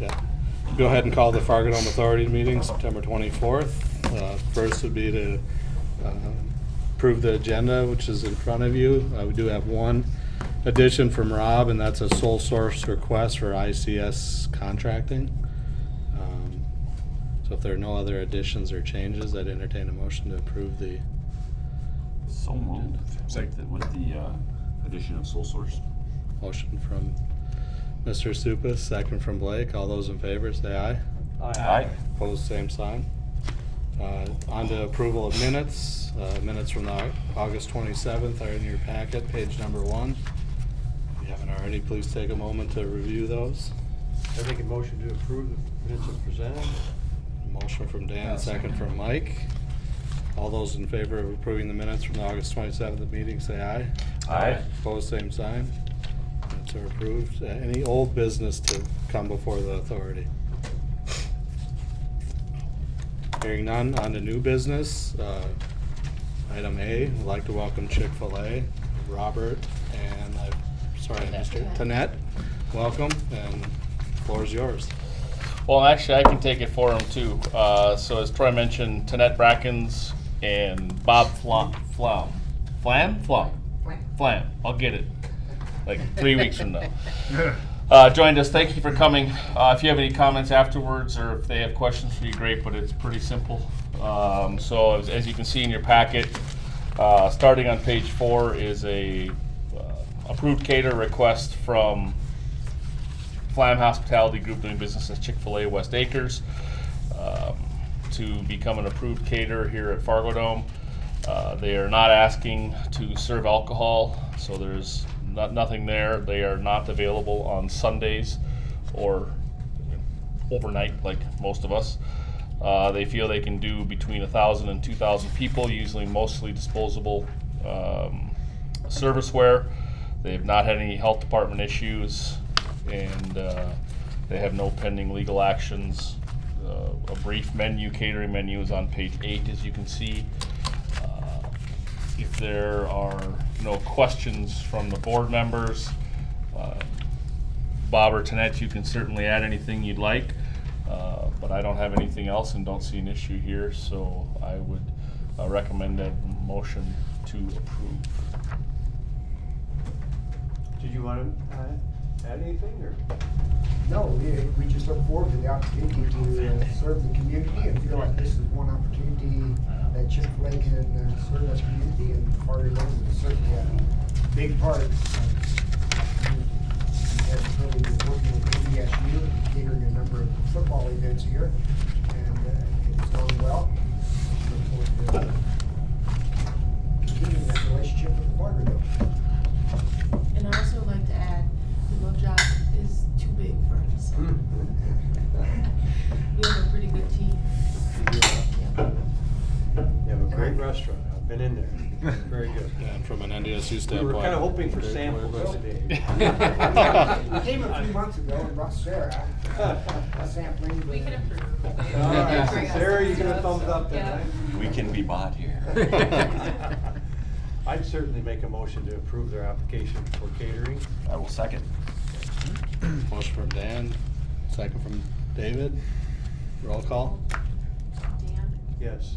Yeah. Go ahead and call the FARGODOME Authority meeting September 24th. First would be to approve the agenda, which is in front of you. We do have one addition from Rob, and that's a sole source request for ICS contracting. So if there are no other additions or changes, I'd entertain a motion to approve the So moved. With the addition of sole source. motion from Mr. Supas, second from Blake. All those in favor say aye. Aye. Opposed, same sign. On to approval of minutes. Minutes from the August 27th are in your packet, page number 1. If you haven't already, please take a moment to review those. I make a motion to approve the minutes as presented. Motion from Dan, second from Mike. All those in favor of approving the minutes from the August 27th meeting say aye. Aye. Opposed, same sign. Minutes are approved. Any old business to come before the authority? Hearing none, on to new business. Item A, I'd like to welcome Chick-fil-A, Robert, and Mr. Tanette. Welcome, and the floor is yours. Well, actually, I can take it for him too. So as Troy mentioned, Tanette Brackens and Bob Flam. I'll get it. Like 3 weeks from now. Joined us. Thank you for coming. If you have any comments afterwards, or if they have questions for you, great. But it's pretty simple. So as you can see in your packet, starting on page 4 is a approved cater request from Flam Hospitality Group, doing business as Chick-fil-A West Acres, to become an approved caterer here at FARGODOME. They are not asking to serve alcohol, so there's nothing there. They are not available on Sundays or overnight like most of us. They feel they can do between 1,000 and 2,000 people, usually mostly disposable serviceware. They've not had any health department issues, and they have no pending legal actions. A brief catering menu is on page 8, as you can see. If there are no questions from the board members, Bob or Tanette, you can certainly add anything you'd like, but I don't have anything else and don't see an issue here, so I would recommend that motion to approve. Did you want to add anything, or? No, we just look forward to the opportunity to serve the community and feel like this is one opportunity that Chick-fil-A can serve this community, and FARGODOME is certainly a big part of the community. We have really been working with NDSU and catering a number of football events here, and it's going well. Look forward to continuing that relationship with FARGODOME. And I also like to add, the Love Job is too big for us. So. We have a pretty good team. You have a great restaurant. I've been in there. Very good. And from an NDSU We standpoint. were kind of hoping for great samples place. today. We came a few months ago and brought Sarah a sampling. We can improve. All right, Sarah, you gonna thumbs up then, Yeah. right? We can be bought here. I'd certainly make a motion to approve their application for catering. I will second. Motion from Dan, second from David. Roll call. Dan, Yes.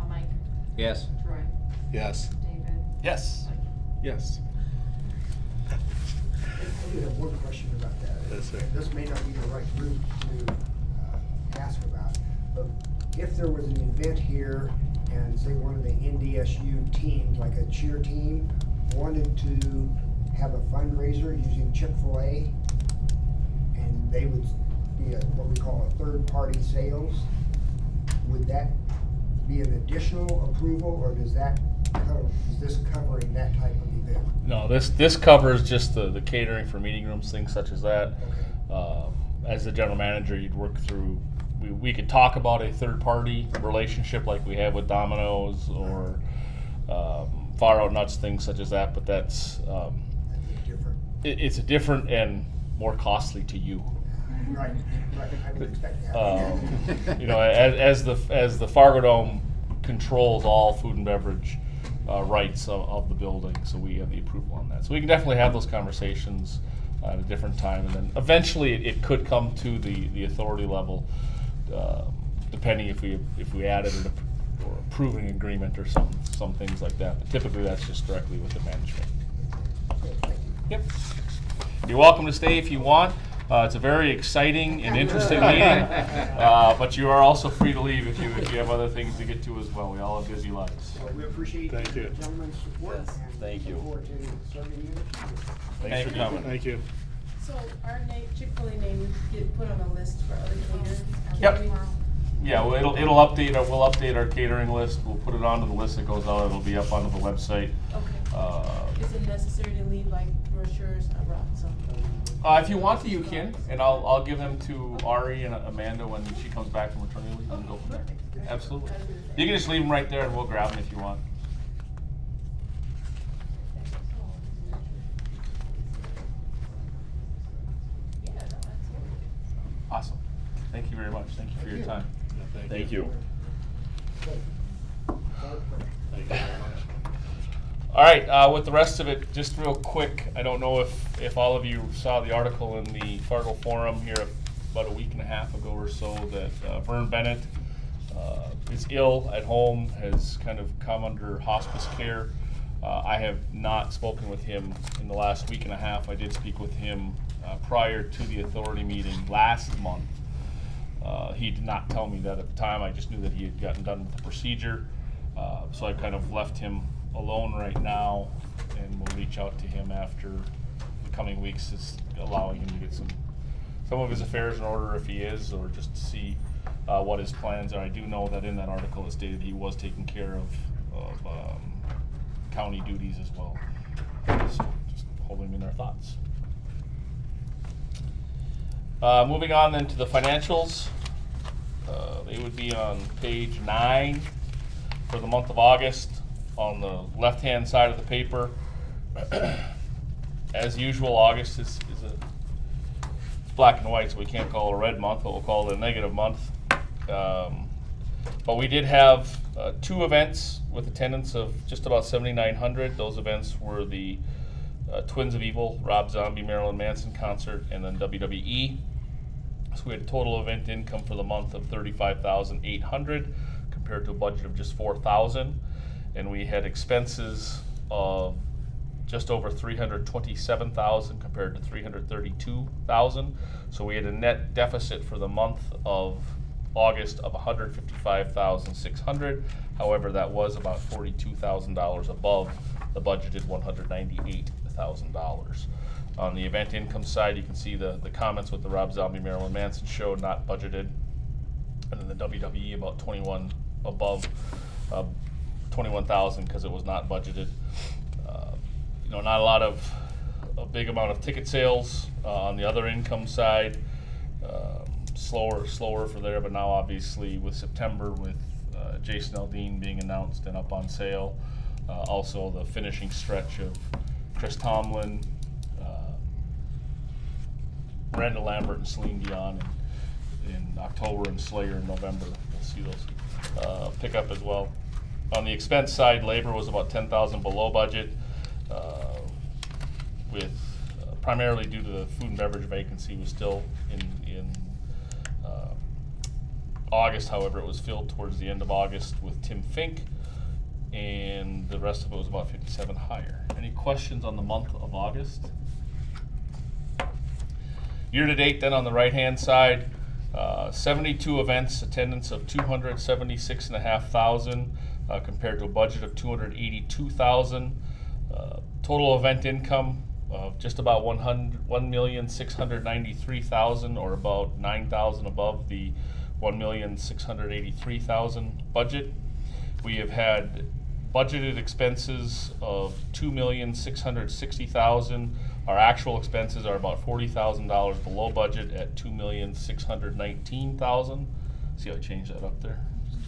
Mike, Yes. Troy, Yes. David. Yes. Yes. I do have one question about that. Yes, sir. This may not be the right route to ask about, but if there was an event here and say one of the NDSU teams, like a cheer team, wanted to have a fundraiser using Chick-fil-A, and they would be what we call a third-party sales, would that be an additional approval, or is this covering that type of event? No, this covers just the catering for meeting rooms, things such as that. Okay. As the general manager, you'd work through. We could talk about a third-party relationship like we have with Domino's or Far Out Nuts, things such as that. But that's Different. it's a different and more costly to you. Right, I would expect that. You know, as the FARGODOME controls all food and beverage rights of the building, so we have the approval on that. So we can definitely have those conversations at a different time, and then eventually it could come to the authority level, depending if we added it or approving agreement or some things like that. But typically that's just directly with the management. Yep. You're welcome to stay if you want. It's a very exciting and interesting meeting, but you are also free to leave if you have other things to get to as well. We all have busy lives. So we appreciate Thank you. the gentleman's support. Yes, and thank you. look forward to serving you in the future. Thanks for coming. Thank you. So our name, Chick-fil-A name would get put on a list for other caterers? Yep. Yeah, well, it'll update. We'll update our catering list. We'll put it onto the list that goes out. It'll be up onto the website. Okay. Is it necessary to leave like brochures? I brought some. If you want to, you can, and I'll give them to Ari and Amanda when she comes back from maternity leave and go from there. Absolutely. You can just leave them right there and we'll grab them if you want. Yeah, no, absolutely. Awesome. Thank you very much. Thank you for your time. Yeah, Thank you. Okay. Thank you very much. All right, with the rest of it, just real quick, I don't know if all of you saw the article in the Fargo Forum here about a week and a half ago or so that Vern Bennett is ill at home, has kind of come under hospice care. I have not spoken with him in the last week and a half. I did speak with him prior to the authority meeting last month. He did not tell me that at the time. I just knew that he had gotten done with the procedure. So I kind of left him alone right now, and we'll reach out to him after the coming weeks, is allowing him to get some of his affairs in order if he is, or just to see what his plans are. I do know that in that article it stated he was taking care of county duties as well. So just holding him in our thoughts. Moving on then to the financials. They would be on page 9 for the month of August. On the left-hand side of the paper, as usual, August is it's black and white, so we can't call it a red month, but we'll call it a negative month. But we did have 2 events with attendance of just about 7,900. Those events were the Twins of Evil, Rob Zombie, Marilyn Manson concert, and then WWE. So we had a total event income for the month of $35,800 compared to a budget of just $4,000. And we had expenses of just over $327,000 compared to $332,000. So we had a net deficit for the month of August of $155,600. However, that was about $42,000 above the budgeted $198,000. On the event income side, you can see the comments with the Rob Zombie Marilyn Manson show not budgeted, and then the WWE about 21 above. 21,000 because it was not budgeted. Not a big amount of ticket sales on the other income side. Slower for there, but now obviously with September, with Jason Aldean being announced and up on sale, also the finishing stretch of Chris Tomlin, Miranda Lambert, and Celine Dion in October, and Slayer in November. We'll see those pick up as well. On the expense side, labor was about $10,000 below budget, with primarily due to the food and beverage vacancy was still in August. However, it was filled towards the end of August with Tim Fink, and the rest of it was about 57 higher. Any questions on the month of August? Year to date, then on the right-hand side, 72 events, attendance of 276,500. Compared to a budget of $282,000. Total event income of just about $1,693,000, or about $9,000 above the $1,683,000 budget. We have had budgeted expenses of $2,660,000. Our actual expenses are about $40,000 below budget at $2,619,000. See how I changed that up there?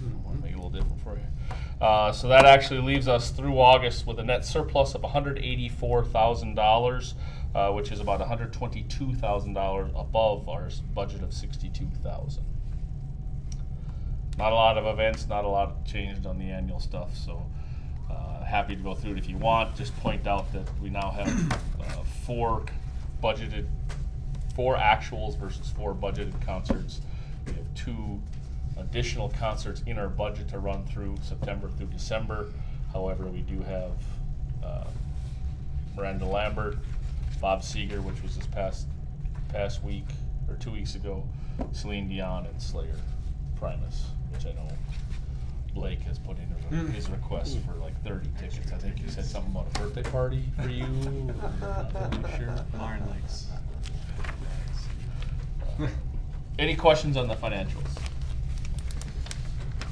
I want to make it a little different for you. So that actually leaves us through August with a net surplus of $184,000, which is about $122,000 above our budget of $62,000. Not a lot of events, not a lot changed on the annual stuff, so happy to go through it if you want. Just point out that we now have 4 budgeted 4 actuals versus 4 budgeted concerts. We have 2 additional concerts in our budget to run through September through December. However, we do have Miranda Lambert, Bob Seger, which was this past week or 2 weeks ago, Celine Dion, and Slayer Primus, which I know Blake has put in his request for like 30 tickets. I think he said something about a birthday party for you. Not really sure. Lauren likes. Any questions on the financials?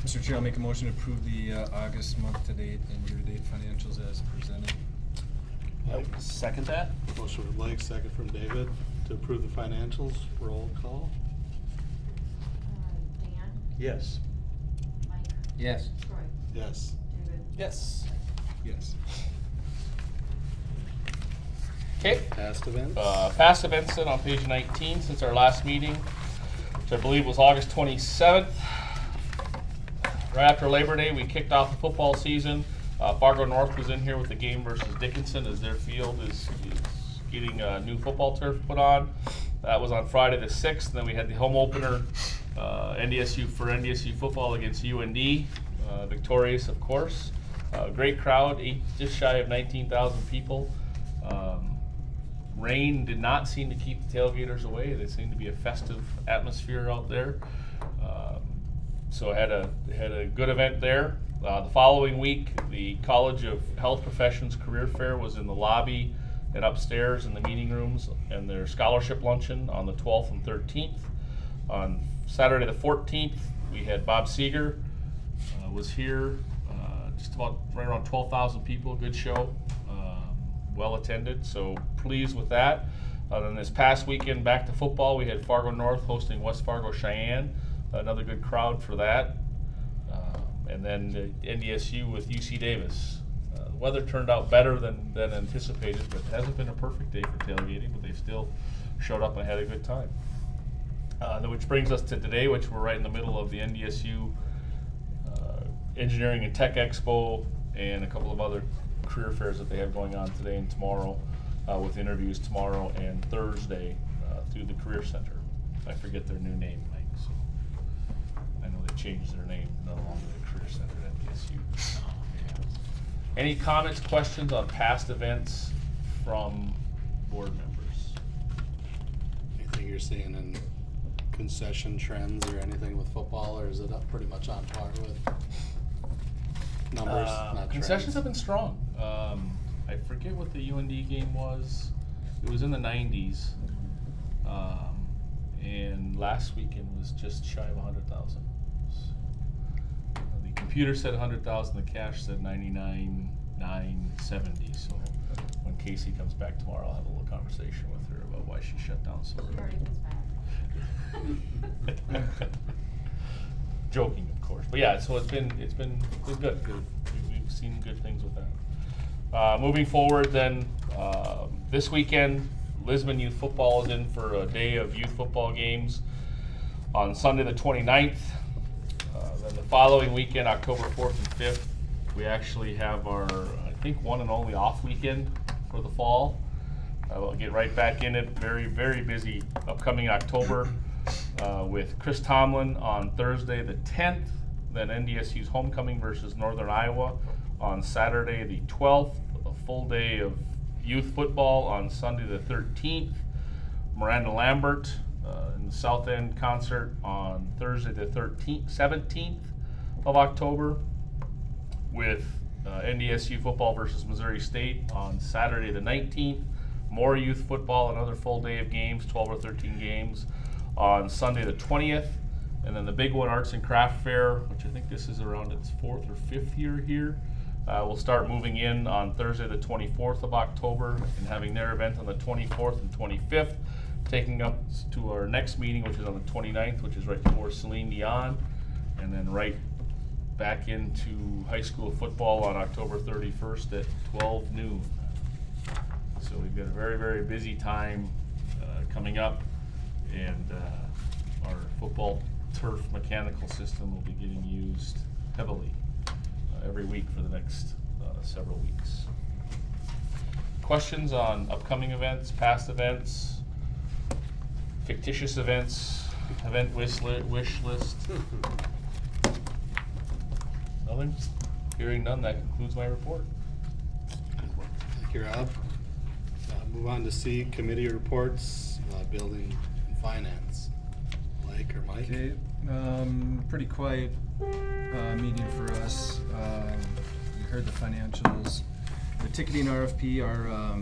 Mr. Chair, I'll make a motion to approve the August month-to-date and year-to-date financials as presented. Second that? Motion from Blake, second from David, to approve the financials. Roll call. Dan, Yes. Mike, Yes. Troy, Yes. David. Yes. Yes. Okay. Past events? Past events then on page 19 since our last meeting, which I believe was August 27th. Right after Labor Day, we kicked off the football season. Fargo North was in here with the game versus Dickinson as their field is getting a new football turf put on. That was on Friday the 6th. And then we had the home opener, NDSU football against UND, victorious of course. Great crowd, just shy of 19,000 people. Rain did not seem to keep the tailgaters away. There seemed to be a festive atmosphere out there. So I had a good event there. The following week, the College of Health Professions Career Fair was in the lobby and upstairs in the meeting rooms, and their scholarship luncheon on the 12th and 13th. On Saturday the 14th, we had Bob Seger was here, just about right around 12,000 people, good show, well attended, so pleased with that. Then this past weekend, back to football, we had Fargo North hosting West Fargo Cheyenne, another good crowd for that. And then the NDSU with UC Davis. The weather turned out better than anticipated, but it hasn't been a perfect day for tailgating, but they still showed up and had a good time. Which brings us to today, which we're right in the middle of the NDSU Engineering and Tech Expo and a couple of other career fairs that they have going on today and tomorrow, with interviews tomorrow and Thursday through the Career Center. I forget their new name, Mike, so I know they changed their name, no longer the Career Center at NDSU. Any comments, questions on past events from board members? Anything you're seeing in concession trends or anything with football, or is it up pretty much on par with numbers, not Concessions trends? have been strong. I forget what the UND game was. It was in the 90s. And last weekend was just shy of 100,000. The computer said 100,000, the cash said 99,970. So when Casey comes back tomorrow, I'll have a little conversation with her about why she shut down so She already early. gets back. Joking, of course, but yeah. So it's been good. We've seen good things with that. Moving forward, then this weekend, Lisbon Youth Football is in for a day of youth football games on Sunday the 29th. Then the following weekend, October 4th and 5th, we actually have our, I think, one and only off weekend for the fall. We'll get right back in it. Very, very busy upcoming October with Chris Tomlin on Thursday the 10th, then NDSU's homecoming versus Northern Iowa on Saturday the 12th, a full day of youth football on Sunday the 13th, Miranda Lambert in the South End concert on Thursday the 17th of October, with NDSU football versus Missouri State on Saturday the 19th, more youth football, another full day of games, 12 or 13 games on Sunday the 20th, and then the big one, Arts and Craft Fair, which I think this is around its 4th or 5th year here. We'll start moving in on Thursday the 24th of October and having their event on the 24th and 25th, taking up to our next meeting, which is on the 29th, which is right before Celine Dion, and then right back into high school football on October 31st at 12 noon. So we've got a very, very busy time coming up, and our football turf mechanical system will be getting used heavily every week for the next several weeks. questions on upcoming events, past events, fictitious events, event wish list? Nothing? Hearing none, that concludes my report. Thank you, Rob. Move on to C, committee reports, building and finance. Blake or Mike? Okay, pretty quiet meeting for us. We heard the financials. The ticketing RFP, our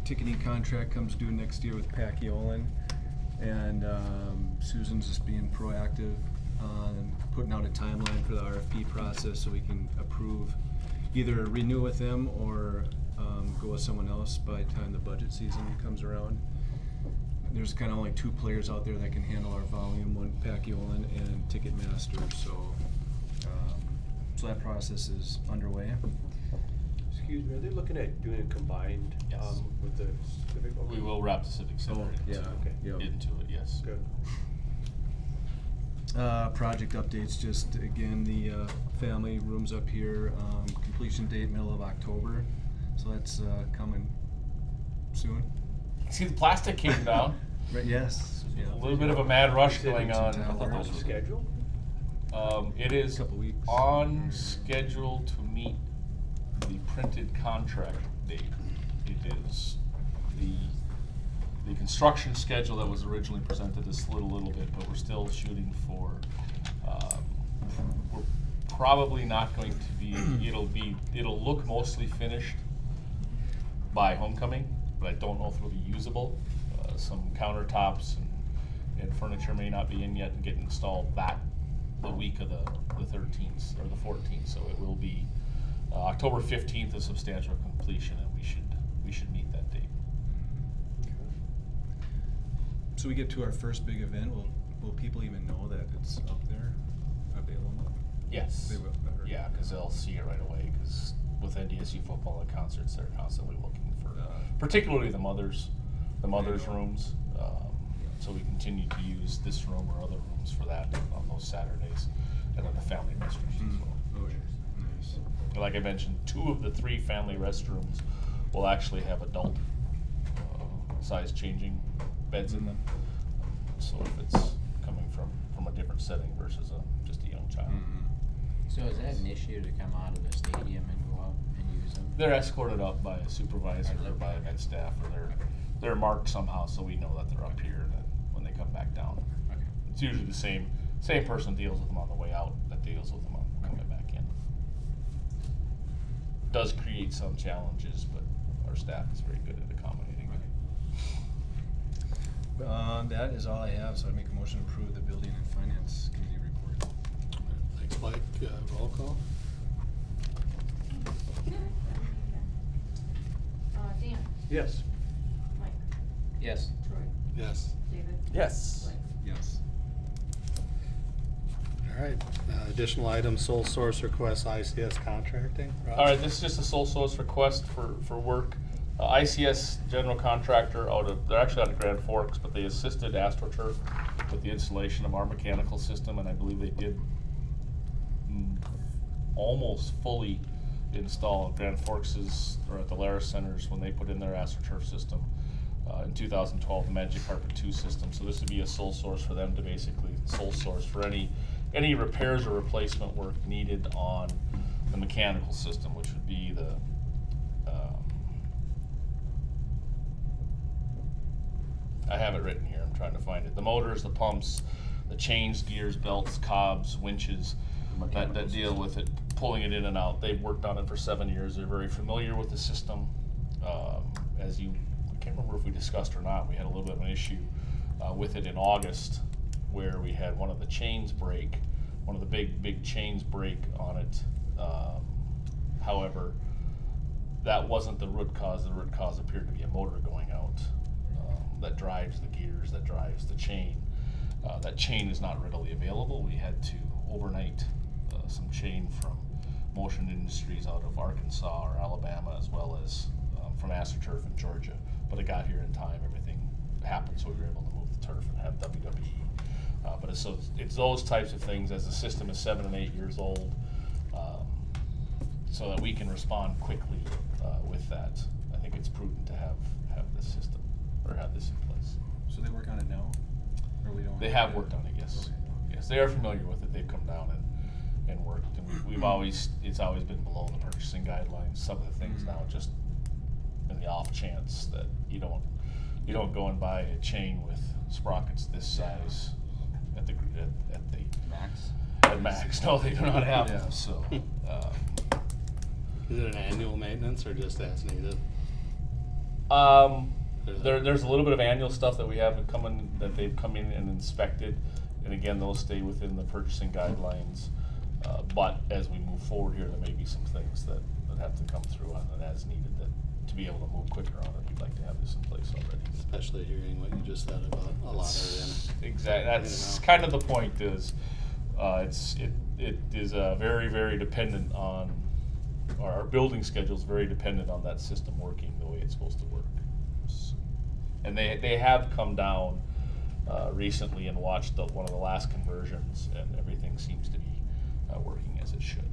ticketing contract comes due next year with Pacquiolin. And Susan's just being proactive on putting out a timeline for the RFP process so we can approve, either renew with them or go with someone else by the time the budget season comes around. There's kind of only two players out there that can handle our volume, one Pacquiolin and Ticketmaster, so that process is underway. Excuse me, are they looking at doing a combined, Yes. with the Civic? Okay. We will wrap the Civic Center yeah, okay. yep. into it, yes. Good. Project updates, just again, the family rooms up here, completion date middle of October, so that's coming soon. See, the plastic came down. Right, yes. A Yeah. little bit of a mad rush Is it going in on. town? I thought that was Hours. scheduled? It is Couple weeks. on schedule to meet the printed contract date. It is the construction schedule that was originally presented is slid a little bit, but we're still shooting for, we're probably not going to be, it'll look mostly finished by homecoming, but I don't know if it'll be usable. Some countertops and furniture may not be in yet and get installed the week of the 13th or the 14th, so it will be October 15th is substantial completion, and we should meet that date. So we get to our first big event, will people even know that it's up there, available? Yes. They will, better. Yeah, because they'll see it right away, because with NDSU football and concerts, they're constantly looking for, particularly the mothers rooms. So we continue to use this room or other rooms for that on those Saturdays, and then the family restrooms as well. Oh, yeah, nice. Like I mentioned, 2 of the 3 family restrooms will actually have adult size changing beds in them. So if it's coming from a different setting versus just a young child. So is that an issue to come out of the stadium and go out and use them? They're escorted up by a supervisor or by event staff, or they're marked somehow so we know that they're up here and that when they come back down. Okay. It's usually the same person deals with them on the way out that deals with them on coming back in. Does create some challenges, but our staff is very good at accommodating it. That is all I have, so I'd make a motion to approve the building and finance committee report. Thanks, Mike. Roll call? Dan, Yes. Mike, Yes. Troy, Yes. David, Yes. Blake. Yes. All right, additional item, sole source request, ICS contracting. Rob? All right, this is just a sole source request for work. ICS general contractor they're actually out of Grand Forks, but they assisted AstroTurf with the installation of our mechanical system, and I believe they did almost fully install Grand Forks's, or at the Laris Centers when they put in their AstroTurf system in 2012, the Magic Carpet 2 system. So this would be a sole source for them to basically sole source for any repairs or replacement work needed on the mechanical system, which would be the I have it written here, I'm trying to find it. The motors, the pumps, the chains, gears, belts, cobs, winches, that deal with it, pulling it in and out. They've worked on it for 7 years. They're very familiar with the system. I can't remember if we discussed or not, we had a little bit of an issue with it in August where we had one of the chains break, one of the big chains break on it. However, that wasn't the root cause. The root cause appeared to be a motor going out that drives the gears, that drives the chain. That chain is not readily available. We had to overnight some chain from Motion Industries out of Arkansas or Alabama, as well as from AstroTurf in Georgia. But it got here in time. Everything happened, so we were able to move the turf and have WWE. But it's those types of things, as the system is 7 and 8 years old, so that we can respond quickly with that. I think it's prudent to have this system, or have this in place. So they work on it now? Or we don't? They have worked on it, yes. Okay. Yes, they are familiar with it, they've come down and worked, and we've always, it's always been below the purchasing guidelines. Some of the things now, just in the off chance that you don't go and buy a chain with sprockets this size at the Max? at max. No, they do not have Yeah. them, so. Is it an annual maintenance or just as needed? There's a little bit of annual stuff that we have that they've come in and inspected, and again, those stay within the purchasing guidelines. But as we move forward here, there may be some things that have to come through on it as needed, that to be able to move quicker on it, we'd like to have this in place already. Especially hearing what you just said about a lot of it. Exactly, that's kind of the point is, it is very, very dependent on, or our building schedule's very dependent on that system working the way it's supposed to work. And they have come down recently and watched one of the last conversions, and everything seems to be working as it should.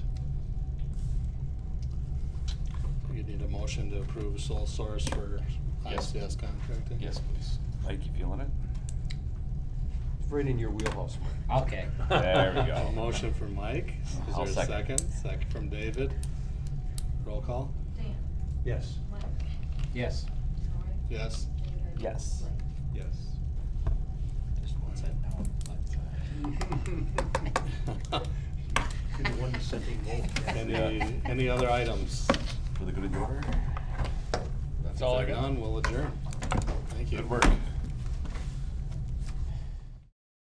You need a motion to approve sole source for Yes. ICS contracting? Yes, please. Mike, you feeling it? It's right in your wheelhouse, Mike. Okay. There we A go. motion from Mike. Is I'll there a second. second? Second from David. Roll call? Dan, Yes. Mike, Yes. Troy, Yes. David. Yes. Blake. Yes. Just one set down. You're the one dissenting vote. Any other items? For the good of the order? That's all I If they're got. none, we'll adjourn. Thank you. Good work.